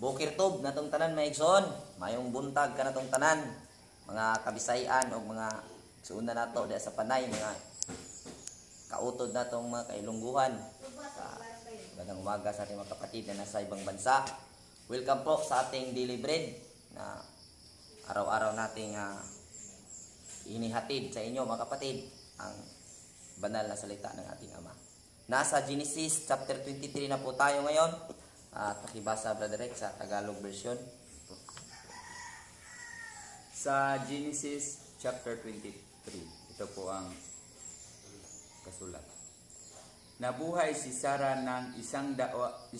Bukir tob natong tanan maigsoon, mayong buntag ka natong tanan, mga kabisayan o mga suuna nato diya sa panay, mga kautod natong mga kailungguhan. Magandang umaga sa ating mga kapatid na nasa ibang bansa. Welcome po sa ating daily bread na araw-araw nating inihatid sa inyo mga kapatid ang banal na salita ng ating Ama. Nasa Genesis chapter 23 na po tayo ngayon. Pakibasa Brother Rex sa Tagalog version. Sa Genesis chapter 23, ito po ang kasulat. Nabuhay si Sarah ng 127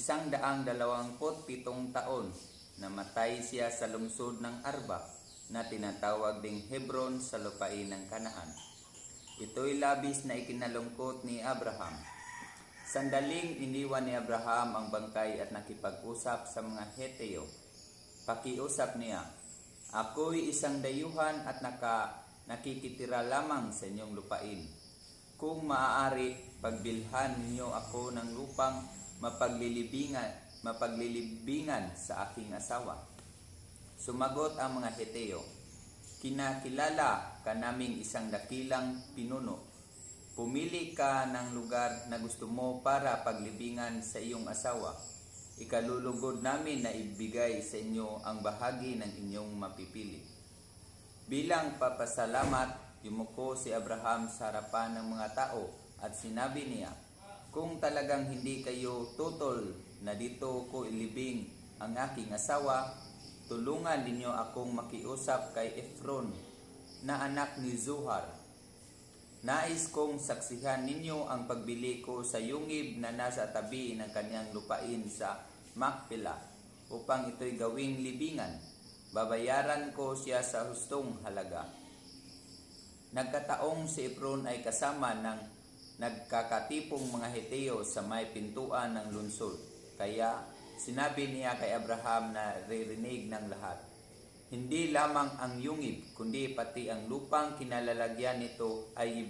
taon. Namatay siya sa lungsod ng Arba na tinatawag ding Hebron sa lupain ng Kanaan. Ito'y labis na ikinalungkot ni Abraham. Sandaling iniwan ni Abraham ang bangkay at nakipag-usap sa mga Heteo. Pakiusap niya, "Ako'y isang dayuhan at nakikitira lamang sa inyong lupain. Kung maaari, pagbilhan ninyo ako ng lupang mapaglilibingan sa aking asawa." Sumagot ang mga Heteo, "Kinakilala ka naming isang dakilang pinuno. Pumili ka ng lugar na gusto mo para paglibingan sa iyong asawa. Ikalulugod namin na ibigay sa inyo ang bahagi ng inyong mapipili." Bilang papasalamat, yumuko si Abraham sa harapan ng mga tao at sinabi niya, "Kung talagang hindi kayo tutol na dito ko ilibing ang aking asawa, tulungan ninyo akong makiusap kay Efron na anak ni Zohar. Nais kong saksihan ninyo ang pagbili ko sa yungib na nasa tabi ng kanyang lupain sa Makpela upang ito'y gawing libingan. Babayaran ko siya sa hustong halaga." Nagkataong si Efron ay kasama ng nagkakatipong mga Heteo sa may pintuan ng lungsod. Kaya sinabi niya kay Abraham na ririnig ng lahat, "Hindi lamang ang yungib, kundi pati ang lupang kinalalagyan nito ay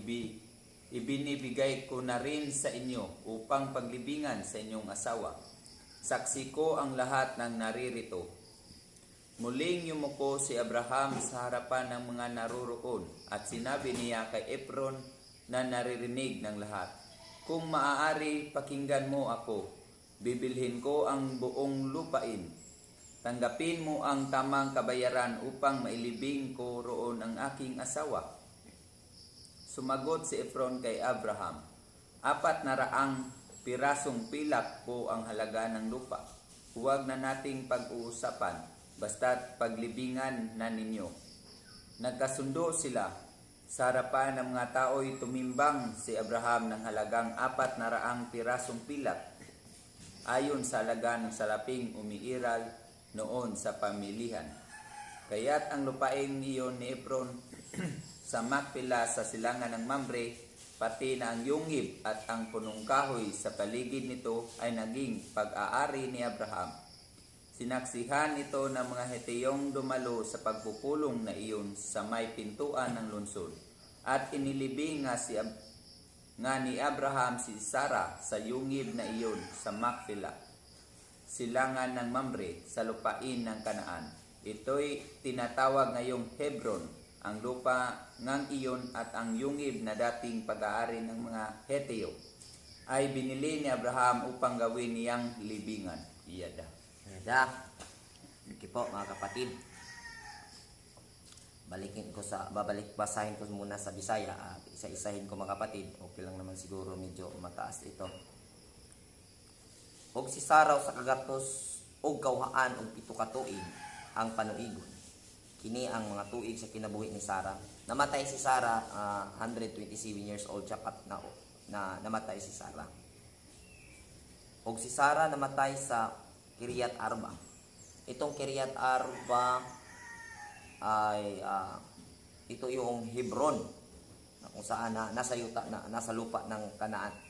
ibinibigay ko na rin sa inyo upang paglibingan sa inyong asawa. Saksi ko ang lahat ng naririto." Muling yumuko si Abraham sa harapan ng mga naroroon at sinabi niya kay Efron na naririnig ng lahat, "Kung maaari, pakinggan mo ako. Bibilhin ko ang buong lupain. Tanggapin mo ang tamang kabayaran upang mailibing ko roon ang aking asawa." Sumagot si Efron kay Abraham, 400 pirasong pilak po ang halaga ng lupa. Huwag na nating pag-uusapan, basta't paglibingan na ninyo." Nagkasundo sila. Sa harapan ng mga tao'y tumimbang si Abraham ng halagang 400 pirasong pilak, ayon sa halaga ng salaping umiiral noon sa pamilihan. Kaya't ang lupain iyon ni Efron sa Makpela sa silangan ng Mamre, pati na ang yungib at ang punong kahoy sa paligid nito ay naging pag-aari ni Abraham. Sinaksihan ito ng mga Heteyong dumalo sa pagpupulong na iyon sa may pintuan ng lungsod. At inilibing nga ni Abraham si Sarah sa yungib na iyon sa Makpela, silangan ng Mamre sa lupain ng Kanaan. Ito'y tinatawag ngayong Hebron, ang lupa ngang iyon at ang yungib na dating pag-aari ng mga Heteo ay binili ni Abraham upang gawin niyang libingan. Iyada. Okay po mga kapatid. Basahin ko muna sa Bisaya. Isa-isahin ko mga kapatid. Okay lang naman siguro, medyo mataas ito. Og si Sarah sa kagatos og kawhaan og 7 ka tuig ang panuigon. Kini ang mga tuig sa kinabuhi ni Sarah. Namatay si Sarah 127 years old siya na namatay si Sarah. Og si Sarah namatay sa Kiryat Arba. Itong Kiryat Arba ay ito yung Hebron na kung saan nasa lupa ng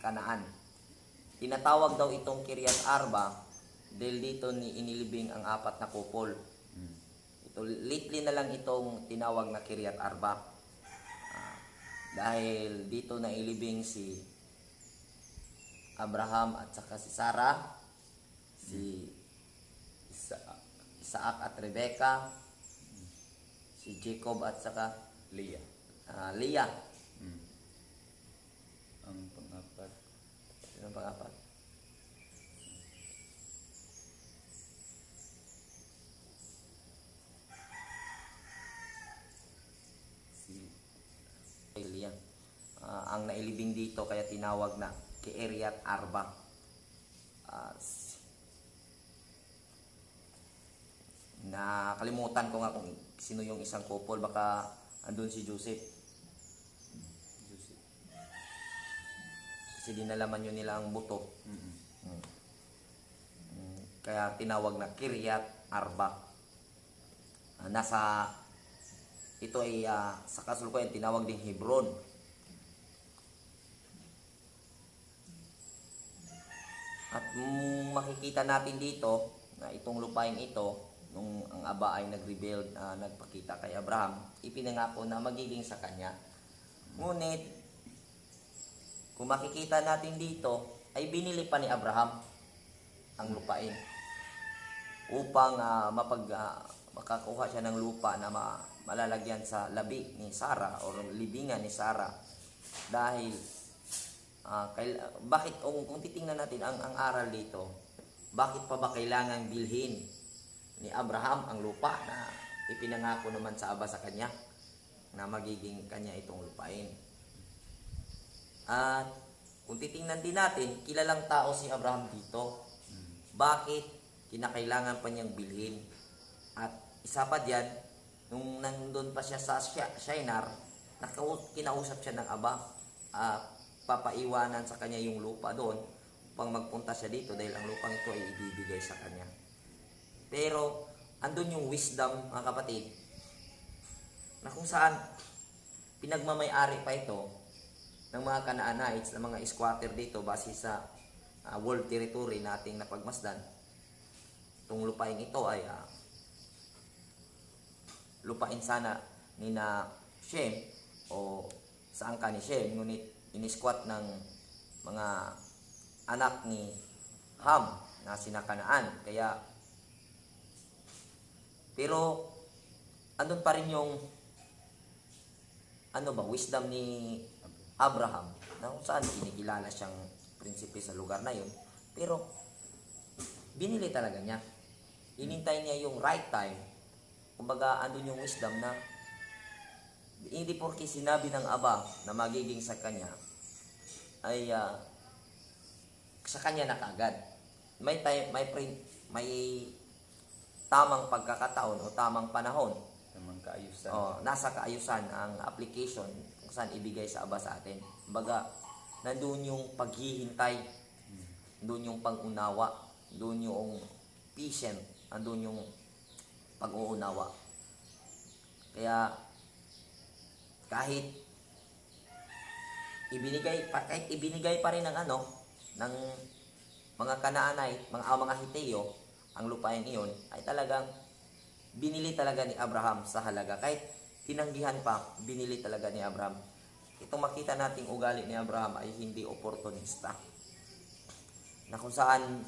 Kanaan. Tinatawag daw itong Kiryat Arba dahil dito inilibing ang 4 na kupol. Ito lately na lang itong tinawag na Kiryat Arba. Dahil dito na ilibing si Abraham at saka si Sarah, si Sa Isaac at Rebecca, si Jacob at saka Leah. Leah. Mm. Ang pang-apat, Sino ang pang-apat? si Leah. Ang nailibing dito kaya tinawag na Kiryat Arba. Nakalimutan ko nga kung sino yung isang couple, baka andun si Joseph. Joseph. Kasi dinalaman yun nila ang buto. Mm-mm. Kaya tinawag na Kiryat Arba. Ito ay sa kasalukuyan tinawag ding Hebron. At makikita natin dito na itong lupain ito, nung ang Aba ay nag-rebuild, nagpakita kay Abraham, ipinangako na magiging sa kanya. Ngunit, kung makikita natin dito, ay binili pa ni Abraham ang lupain upang makakuha siya ng lupa na malalagyan sa labi ni Sarah o libingan ni Sarah. Dahil bakit kung titingnan natin ang aral dito, bakit pa ba kailangan bilhin ni Abraham ang lupa na ipinangako naman sa Aba sa kanya na magiging kanya itong lupain? At kung titingnan din natin, kilalang tao si Abraham dito. Bakit kinakailangan pa niyang bilhin? At isa pa diyan, nung nandun pa siya sa Shinar, kinausap siya ng Aba, papaiwanan sa kanya yung lupa doon upang magpunta siya dito dahil ang lupang ito ay ibibigay sa kanya. Pero andun yung wisdom, mga kapatid, na kung saan pinagmamay-ari pa ito ng mga Canaanites, ng mga squatter dito base sa world territory na ating napagmasdan. Itong lupain ito ay lupain sana ni na Shem o sa angka ni Shem, ngunit inisquat ng mga anak ni Ham na sina Kanaan. Pero andun pa rin yung wisdom ni Abraham na kung saan kinikilala siyang prinsipe sa lugar na yun. Pero binili talaga niya. Inintay niya yung right time. Kumbaga andun yung wisdom na hindi porke sinabi ng Aba na magiging sa kanya ay sa kanya na kaagad. May tamang pagkakataon o tamang panahon. Tamang kaayusan. Nasa kaayusan ang application kung saan ibigay sa Aba sa atin. Kumbaga, nandun yung paghihintay, nandun yung pag-unawa, nandun yung patient, nandun yung pag-uunawa. Kaya, kahit ibinigay pa rin ng mga Kanaanite, mga Hiteo, ang lupain iyon, ay talagang binili talaga ni Abraham sa halaga. Kahit tinanggihan pa, binili talaga ni Abraham. Itong makita nating ugali ni Abraham ay hindi oportunista. Na kung saan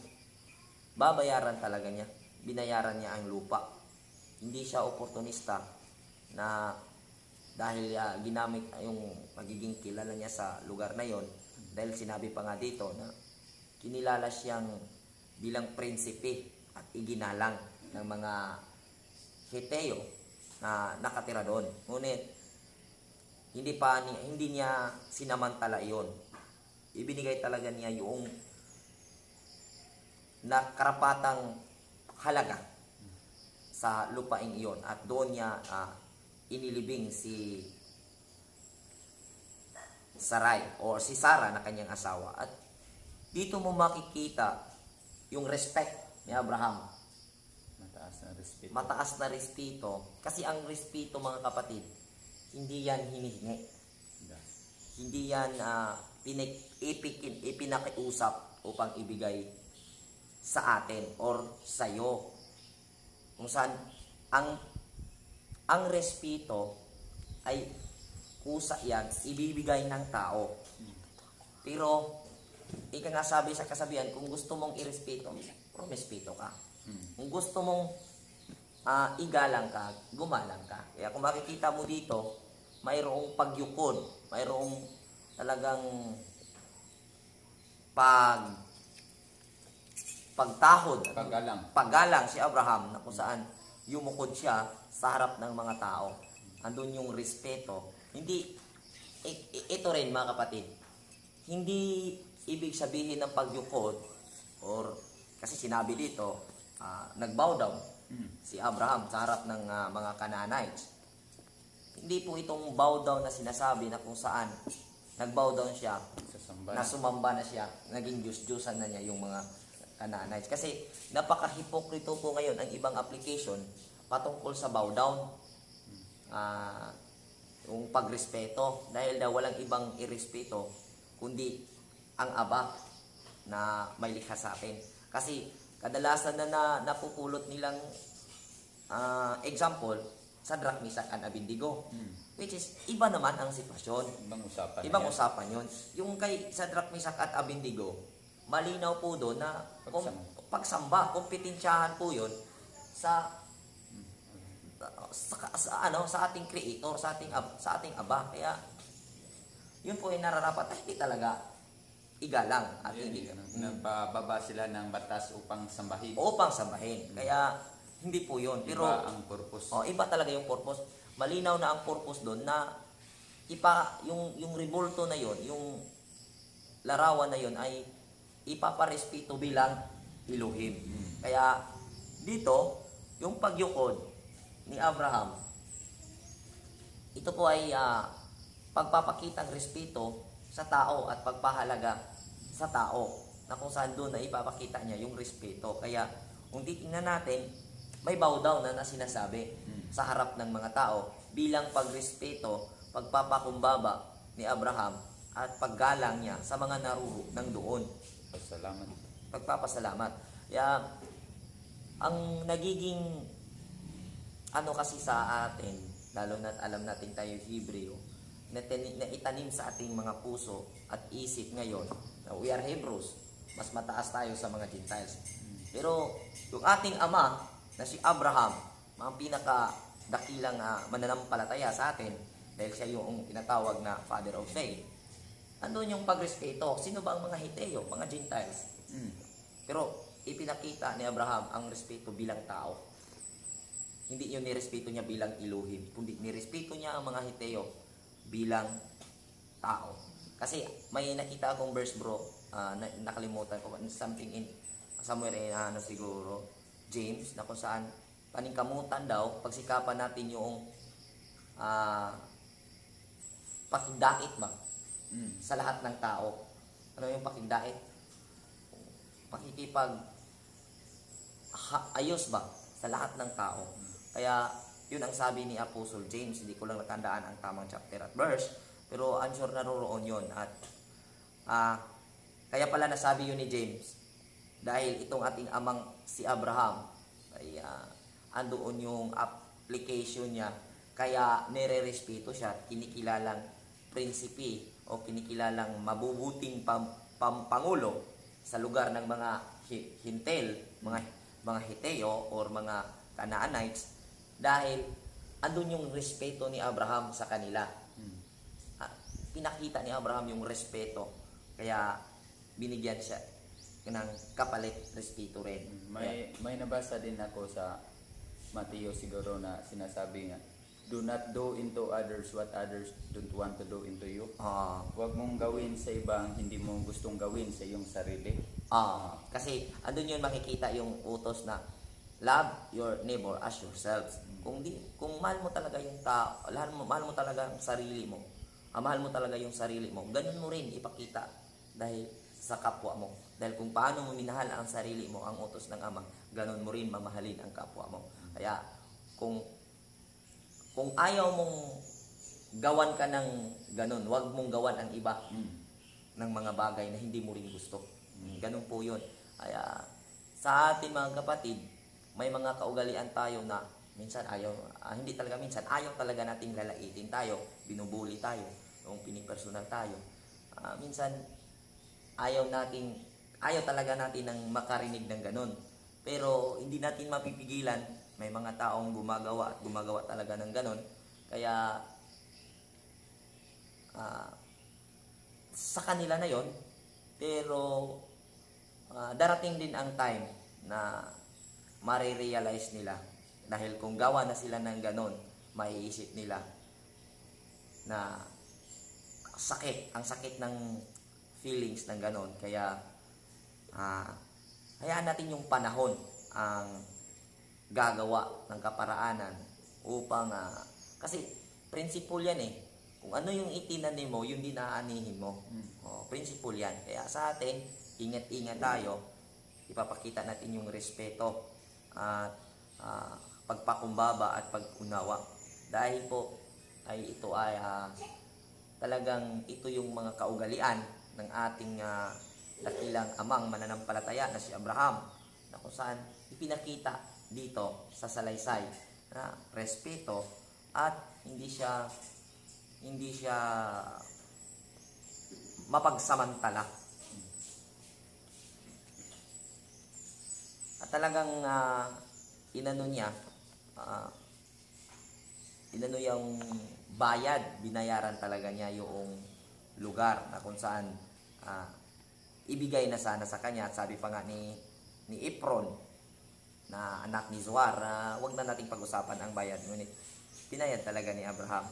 babayaran talaga niya, binayaran niya ang lupa. Hindi siya oportunista na dahil ginamit yung magiging kilala niya sa lugar na yon, dahil sinabi pa nga dito na kinilala siyang bilang prinsipe at iginalang ng mga Hiteo na nakatira doon. Ngunit hindi niya sinamantala iyon. Ibinigay talaga niya yung nakarapatang halaga sa lupain iyon at doon niya inilibing si Sarai o si Sarah na kanyang asawa. At dito mo makikita yung respect ni Abraham. Mataas na respeto. Kasi ang respeto, mga kapatid, hindi yan hinihingi. Hindi yan ipinakiusap upang ibigay sa atin or sa iyo. Kung saan ang respeto ay kusa yan, ibibigay ng tao. Pero ika nga sabi sa kasabihan, kung gusto mong irespeto, rumespeto ka. Mm. Kung gusto mong igalang ka, gumalang ka. Kaya kung makikita mo dito, mayroong pagyukod, mayroong talagang pagtahod, paggalang si Abraham na kung saan yumukod siya sa harap ng mga tao. Andun yung respeto. Hindi, ito rin mga kapatid, hindi ibig sabihin ng pagyukod, or kasi sinabi dito, nag-bow down si Abraham sa harap ng mga Canaanites. Hindi po itong bow down na sinasabi na kung saan nag-bow down siya, na sumamba na siya, naging Diyos-Diyosan na niya yung mga Canaanites. Kasi napaka-hipokrito po ngayon ang ibang application patungkol sa bow down, yung pagrespeto, dahil daw walang ibang irespeto kundi ang Aba na may likha sa atin. Kasi kadalasan na napupulot nilang example, Sadrak, Misak, and Abednego. Which is, iba naman ang sitwasyon. Ibang usapan yun. Yung kay Sadrak, Misak, at Abednego, malinaw po doon na pagsamba, kompetensyahan po yun sa ating creator, sa ating Aba. Kaya yun po ay nararapat ay hindi talaga igalang at hindi nagpababa sila ng batas upang sambahin. Kaya hindi po yun. Pero Iba ang purpose. iba talaga yung purpose. Malinaw na ang purpose doon na yung revolto na yon, yung larawan na yon ay ipaparespeto bilang Elohim. Kaya dito, yung pagyukod ni Abraham, ito po ay pagpapakitang respeto sa tao at pagpahalaga sa tao, na kung saan doon na ipapakita niya yung respeto. Kaya kung titingnan natin, may bow down na sinasabi sa harap ng mga tao bilang pagrespeto, pagpapakumbaba ni Abraham at paggalang niya sa mga nang doon. Pagpapasalamat. Kaya ang nagiging kasi sa atin, lalo na alam natin tayo Hebreo, na itanim sa ating mga puso at isip ngayon, na we are Hebrews, mas mataas tayo sa mga Gentiles. Pero yung ating ama na si Abraham, mga pinakadakilang mananampalataya sa atin, dahil siya yung tinatawag na Father of Faith, andun yung pagrespeto. Sino ba ang mga Hiteo, mga Gentiles? Pero ipinakita ni Abraham ang respeto bilang tao. Hindi yung nirespeto niya bilang Elohim, kundi nirespeto niya ang mga Hiteo bilang tao. Kasi may nakita akong verse, bro, nakalimutan ko, something in somewhere in siguro James, na kung saan paningkamutan daw, pagsikapan natin yung pakigdait ba sa lahat ng tao. Ano yung pakigdait? Ayos ba sa lahat ng tao. Kaya yun ang sabi ni Apostle James. Hindi ko lang natandaan ang tamang chapter at verse, pero I'm sure naroroon yun. At kaya pala nasabi yun ni James, dahil itong ating amang si Abraham ay andoon yung application niya, kaya nire-respeto siya, kinikilalang prinsipi o kinikilalang mabubuting pangulo sa lugar ng mga Hintel, mga Hiteo or mga Canaanites, dahil andun yung respeto ni Abraham sa kanila. Pinakita ni Abraham yung respeto, kaya binigyan siya ng kapalit respeto rin. May nabasa din ako sa Mateo siguro na sinasabi nga, do not do into others what others don't want to do into you. Huwag mong gawin sa iba ang hindi mo gustong gawin sa iyong sarili. Kasi andun yun makikita yung utos na love your neighbor as yourselves. Kung mahal mo talaga yung tao, mahal mo talaga ang sarili mo, mahal mo talaga yung sarili mo, ganun mo rin ipakita dahil sa kapwa mo. Dahil kung paano mo minahal ang sarili mo, ang utos ng Ama, ganun mo rin mamahalin ang kapwa mo. Kaya kung ayaw mong gawan ka ng ganun, wag mong gawan ang iba ng mga bagay na hindi mo rin gusto. Ganun po yun. Kaya sa atin mga kapatid, may mga kaugalian tayo na minsan ayaw talaga nating lalaitin tayo, binubuli tayo, kung pinipersonal tayo. Minsan ayaw talaga natin ng makarinig ng ganun. Pero hindi natin mapipigilan, may mga taong gumagawa at gumagawa talaga ng ganun. Kaya sa kanila na yon, pero darating din ang time na marirealize nila, dahil kung gawa na sila ng ganon, maiisip nila na ang sakit ng feelings ng ganon. Kaya hayaan natin yung panahon ang gagawa ng kaparaanan upang kasi principle yan eh. Kung ano yung itinanim mo, yun din aanihin mo. Principle yan. Kaya sa atin, ingat-ingat tayo. Ipapakita natin yung respeto at pagpakumbaba at pag-unawa. Dahil po ay ito ay talagang ito yung mga kaugalian ng ating dakilang amang mananampalataya na si Abraham, na kung saan ipinakita dito sa salaysay na respeto at hindi siya mapagsamantala. At talagang inano yung bayad, binayaran talaga niya yung lugar na kung saan ibigay na sana sa kanya. At sabi pa nga ni Efron na anak ni Zohar, wag na nating pag-usapan ang bayad, ngunit binayad talaga ni Abraham.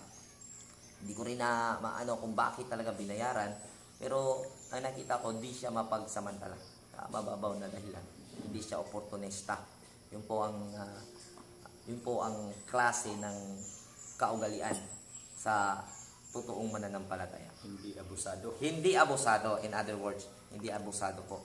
Hindi ko rin na maano kung bakit talaga binayaran, pero ang nakita ko, di siya mapagsamantala. Mababaw na dahilan. Hindi siya oportunista. Yun po ang klase ng kaugalian sa totoong mananampalataya. Hindi abusado. Hindi abusado, in other words, hindi abusado po.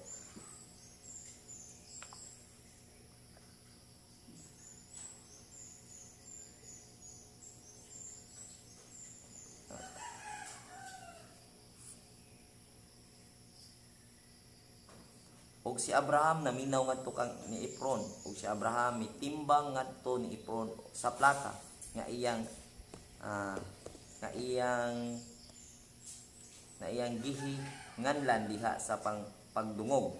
Og si Abraham naminaw ngadto kang ni Efron, og si Abraham mitimbang ngadto ni Efron sa plata nga iyang gihi nganlan diha sa pagdungog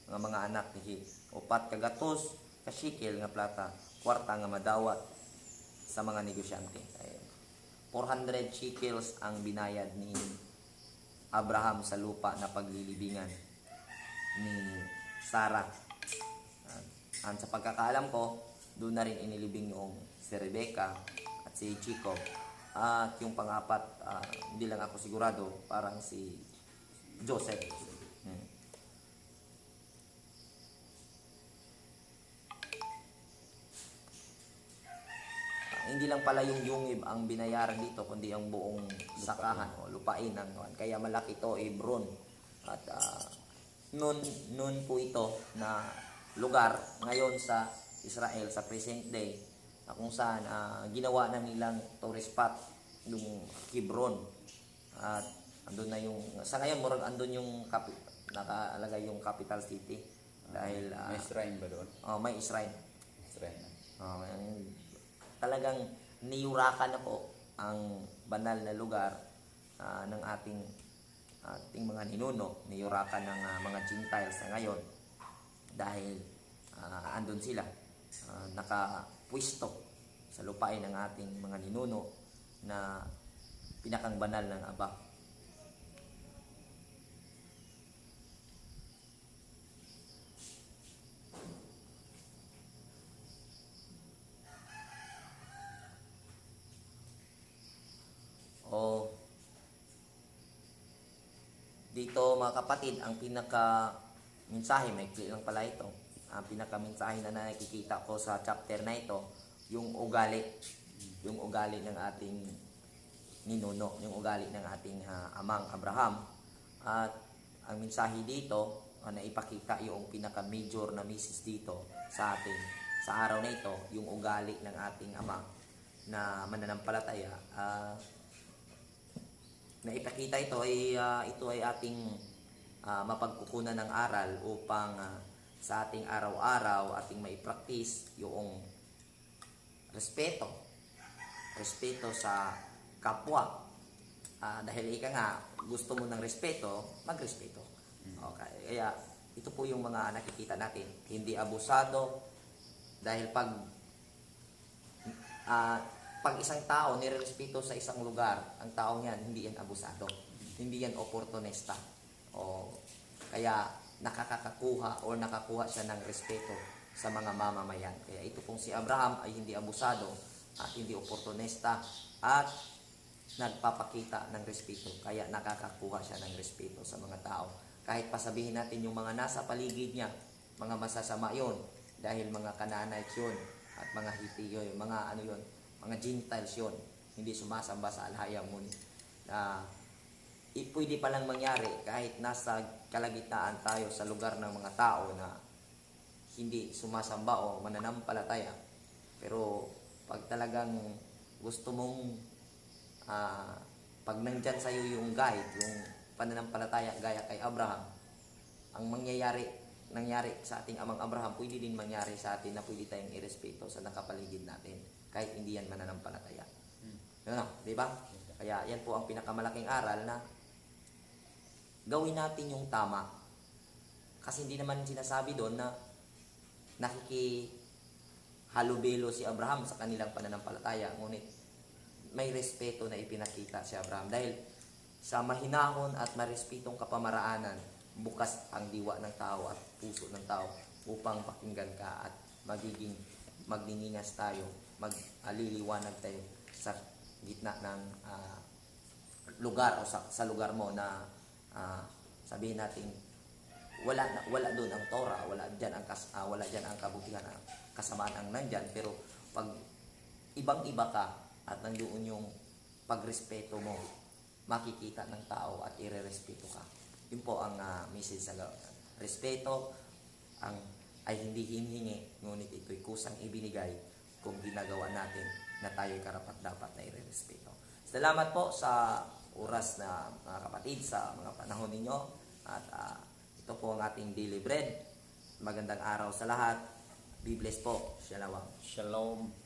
nga mga anak ni upat ka gatos ka shekel nga plata, kwarta nga madawat sa mga negosyante. 400 shekels ang binayad ni Abraham sa lupa na paglilibingan ni Sarah. At sa pagkakaalam ko, doon na rin inilibing yung si Rebecca at si Jacob. At yung pang-apat, hindi lang ako sigurado, parang si Joseph. Hindi lang pala yung yungib ang binayaran dito, kundi ang buong sakahan o lupain ng kaya malaki to, Hebron. At noon po ito na lugar ngayon sa Israel sa present day, na kung saan ginawa na nilang tourist spot yung Hebron. At andun na yung sa ngayon murag andun yung nakalagay yung capital city dahil may shrine ba doon? May shrine. Shrine. Talagang niyurakan na po ang banal na lugar ng ating mga ninuno, niyurakan ng mga Gentiles sa ngayon dahil andun sila nakapwisto sa lupain ng ating mga ninuno na pinakang banal ng Aba. Dito mga kapatid, ang pinaka mensahe, maikli lang pala ito. Ang pinaka mensahe na nakikita ko sa chapter na ito, yung ugali ng ating ninuno, yung ugali ng ating amang Abraham. At ang mensahe dito na ipakita yung pinaka major na message dito sa atin sa araw na ito, yung ugali ng ating ama na mananampalataya. Na ipakita ito ay ating mapagkukunan ng aral upang sa ating araw-araw ating maipraktis yung respeto sa kapwa. Dahil ika nga gusto mo ng respeto, magrespeto. Okay. Kaya ito po yung mga nakikita natin. Hindi abusado dahil pag isang tao nirerespeto sa isang lugar, ang taong yan, hindi yan abusado. Hindi yan oportunista. O kaya nakakakuha o nakakuha siya ng respeto sa mga mamamayan. Kaya ito pong si Abraham ay hindi abusado at hindi oportunista at nagpapakita ng respeto. Kaya nakakakuha siya ng respeto sa mga tao. Kahit pasabihin natin yung mga nasa paligid niya, mga masasama yon dahil mga Canaanites yun at mga Hitti yun, mga mga Gentiles yun, hindi sumasamba sa alhaya, ngunit pwede palang mangyari kahit nasa kalagitnaan tayo sa lugar ng mga tao na hindi sumasamba o mananampalataya. Pero pag talagang gusto mong pag nandyan sa'yo yung guide, yung pananampalataya gaya kay Abraham, ang nangyari sa ating amang Abraham, pwede din mangyari sa atin na pwede tayong irespeto sa nakapaligid natin kahit hindi yan mananampalataya. Di ba? Kaya yan po ang pinakamalaking aral na gawin natin yung tama. Kasi hindi naman sinasabi doon na nakikihalubelo si Abraham sa kanilang pananampalataya, ngunit may respeto na ipinakita si Abraham dahil sa mahinahon at marespetong kapamaraanan, bukas ang diwa ng tao at puso ng tao upang pakinggan ka at magningingas tayo, magliliwanag tayo sa gitna ng lugar o sa lugar mo na sabihin natin wala doon ang Torah, wala diyan ang kabutihan, ang kasamaan ang nandyan, pero pag ibang-iba ka at nandoon yung pagrespeto mo, makikita ng tao at irerespeto ka. Yun po ang message sa respeto ay hindi hinihingi, ngunit ito'y kusang ibinigay kung ginagawa natin na tayo'y karapat-dapat na irerespeto. Salamat po sa oras na mga kapatid sa mga panahon ninyo at ito po ang ating daily bread. Magandang araw sa lahat. Be blessed po. Shalom. Shalom.